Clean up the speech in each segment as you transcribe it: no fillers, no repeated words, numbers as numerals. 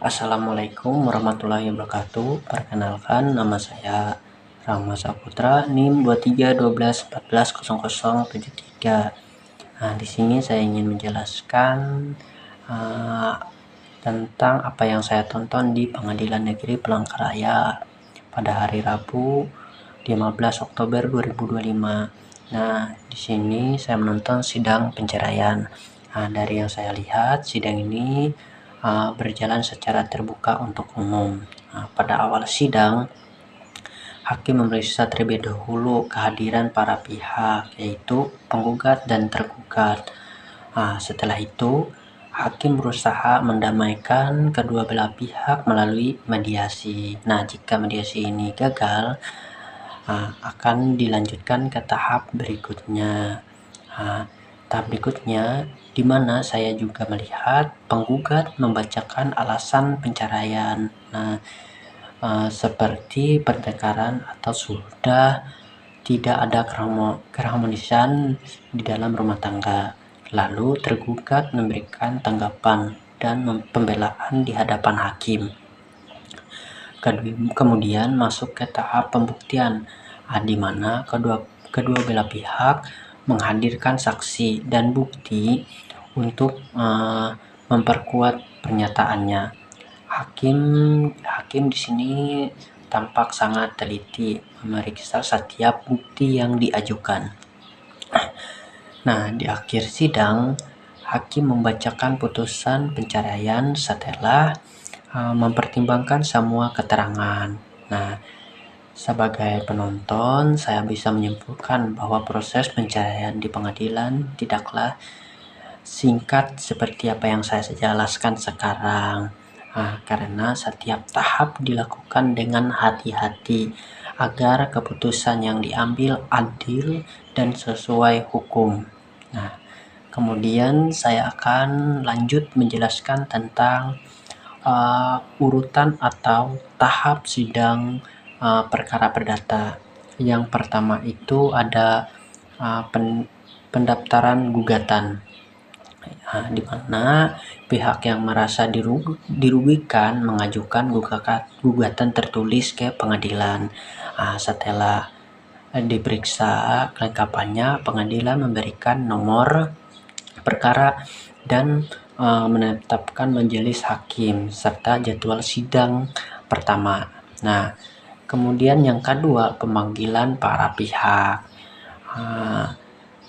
Assalamualaikum warahmatullahi wabarakatuh. Perkenalkan, nama saya Rahma Saputra, NIM 2312140073. Nah, di sini saya ingin menjelaskan tentang apa yang saya tonton di Pengadilan Negeri Palangkaraya pada hari Rabu 15 Oktober 2025. Nah, di sini saya menonton sidang penceraian. Nah, dari yang saya lihat, sidang ini berjalan secara terbuka untuk umum. Nah, pada awal sidang, hakim memeriksa terlebih dahulu kehadiran para pihak, yaitu penggugat dan tergugat. Nah, setelah itu, hakim berusaha mendamaikan kedua belah pihak melalui mediasi. Nah, jika mediasi ini gagal, akan dilanjutkan ke tahap berikutnya. Tahap berikutnya, di mana saya juga melihat penggugat membacakan alasan penceraian. Nah, seperti pertengkaran atau sudah tidak ada keharmonisan di dalam rumah tangga. Lalu tergugat memberikan tanggapan dan pembelaan di hadapan hakim. Kemudian masuk ke tahap pembuktian, di mana kedua belah pihak menghadirkan saksi dan bukti untuk memperkuat pernyataannya. Hakim di sini tampak sangat teliti memeriksa setiap bukti yang diajukan. Nah, di akhir sidang, hakim membacakan putusan penceraian setelah mempertimbangkan semua keterangan. Nah, sebagai penonton, saya bisa menyimpulkan bahwa proses penceraian di pengadilan tidaklah singkat seperti apa yang saya jelaskan sekarang. Karena setiap tahap dilakukan dengan hati-hati agar keputusan yang diambil adil dan sesuai hukum. Nah, kemudian saya akan lanjut menjelaskan tentang urutan atau tahap sidang perkara perdata. Yang pertama itu ada pendaftaran gugatan, di mana pihak yang merasa dirugikan mengajukan gugatan tertulis ke pengadilan. Setelah diperiksa kelengkapannya, pengadilan memberikan nomor perkara dan menetapkan majelis hakim serta jadwal sidang pertama. Nah, kemudian yang kedua, pemanggilan para pihak.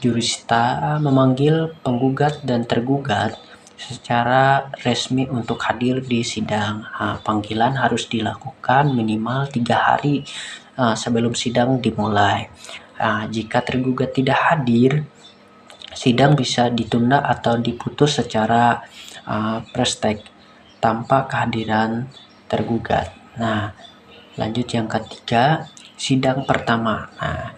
Jurista memanggil penggugat dan tergugat secara resmi untuk hadir di sidang. Panggilan harus dilakukan minimal 3 hari sebelum sidang dimulai. Jika tergugat tidak hadir, sidang bisa ditunda atau diputus secara prestek tanpa kehadiran tergugat. Nah, lanjut yang ketiga, sidang pertama. Nah,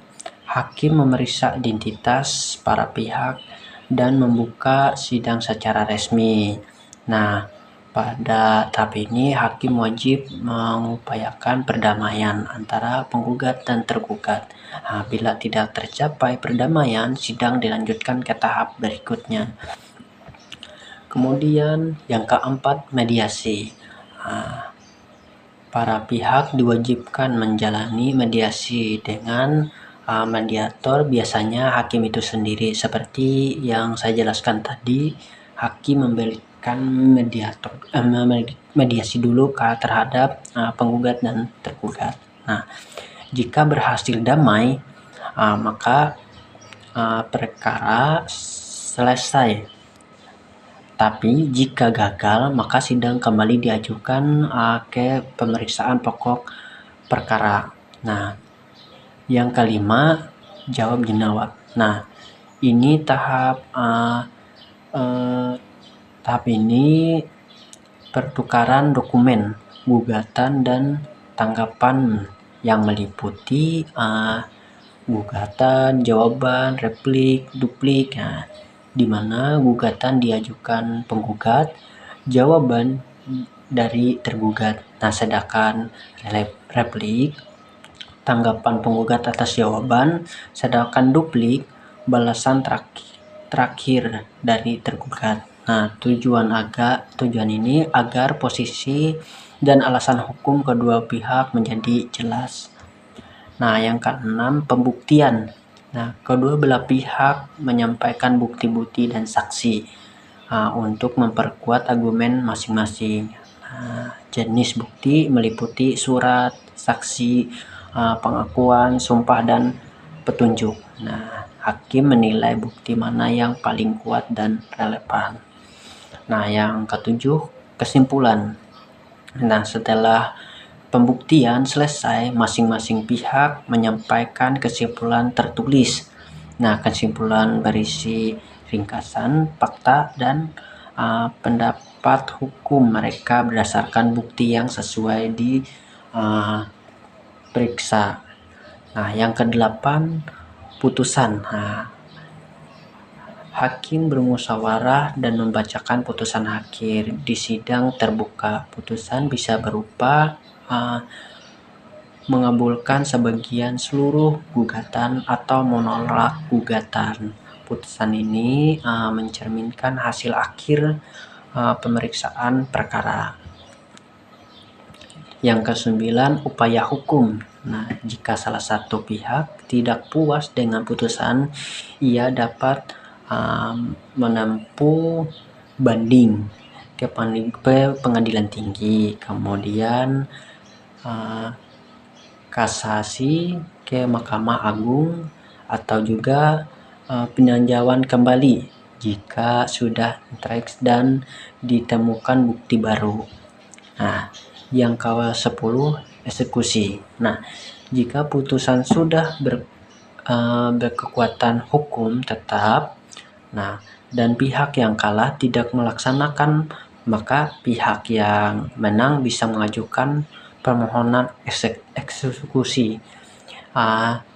hakim memeriksa identitas para pihak dan membuka sidang secara resmi. Nah, pada tahap ini hakim wajib mengupayakan perdamaian antara penggugat dan tergugat. Bila tidak tercapai perdamaian, sidang dilanjutkan ke tahap berikutnya. Kemudian yang keempat, mediasi. Para pihak diwajibkan menjalani mediasi dengan mediator, biasanya hakim itu sendiri. Seperti yang saya jelaskan tadi, hakim memberikan mediasi dulu terhadap penggugat dan tergugat. Nah, jika berhasil damai, maka perkara selesai. Tapi jika gagal, maka sidang kembali diajukan ke pemeriksaan pokok perkara. Nah, yang kelima, jawab jawab. Nah, ini tahap ini pertukaran dokumen, gugatan dan tanggapan yang meliputi gugatan, jawaban, replik, duplik. Di mana gugatan diajukan penggugat, jawaban dari tergugat. Nah, sedangkan replik tanggapan penggugat atas jawaban, sedangkan duplik balasan terakhir dari tergugat. Nah, tujuan ini agar posisi dan alasan hukum kedua pihak menjadi jelas. Nah, yang keenam, pembuktian. Nah, kedua belah pihak menyampaikan bukti-bukti dan saksi untuk memperkuat argumen masing-masing. Jenis bukti meliputi surat, saksi, pengakuan, sumpah, dan petunjuk. Nah, hakim menilai bukti mana yang paling kuat dan relevan. Nah, yang ketujuh, kesimpulan. Nah, setelah pembuktian selesai, masing-masing pihak menyampaikan kesimpulan tertulis. Nah, kesimpulan berisi ringkasan, fakta, dan pendapat hukum mereka berdasarkan bukti yang sesuai diperiksa. Nah, yang kedelapan, putusan. Nah, hakim bermusyawarah dan membacakan putusan akhir di sidang terbuka. Putusan bisa berupa mengabulkan sebagian seluruh gugatan atau menolak gugatan. Putusan ini mencerminkan hasil akhir pemeriksaan perkara. Yang kesembilan, upaya hukum. Nah, jika salah satu pihak tidak puas dengan putusan, ia dapat menempuh banding ke pengadilan tinggi, kemudian kasasi ke Mahkamah Agung, atau juga peninjauan kembali jika sudah inteks dan ditemukan bukti baru. Nah, yang ke-10, eksekusi. Nah, jika putusan sudah berkekuatan hukum tetap, dan pihak yang kalah tidak melaksanakan, maka pihak yang menang bisa mengajukan permohonan eksekusi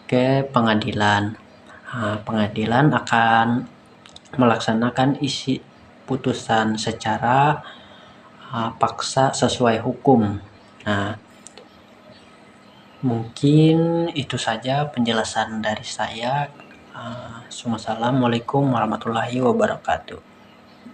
ke pengadilan. Pengadilan akan melaksanakan isi putusan secara paksa sesuai hukum. Nah, mungkin itu saja penjelasan dari saya. Assalamualaikum warahmatullahi wabarakatuh.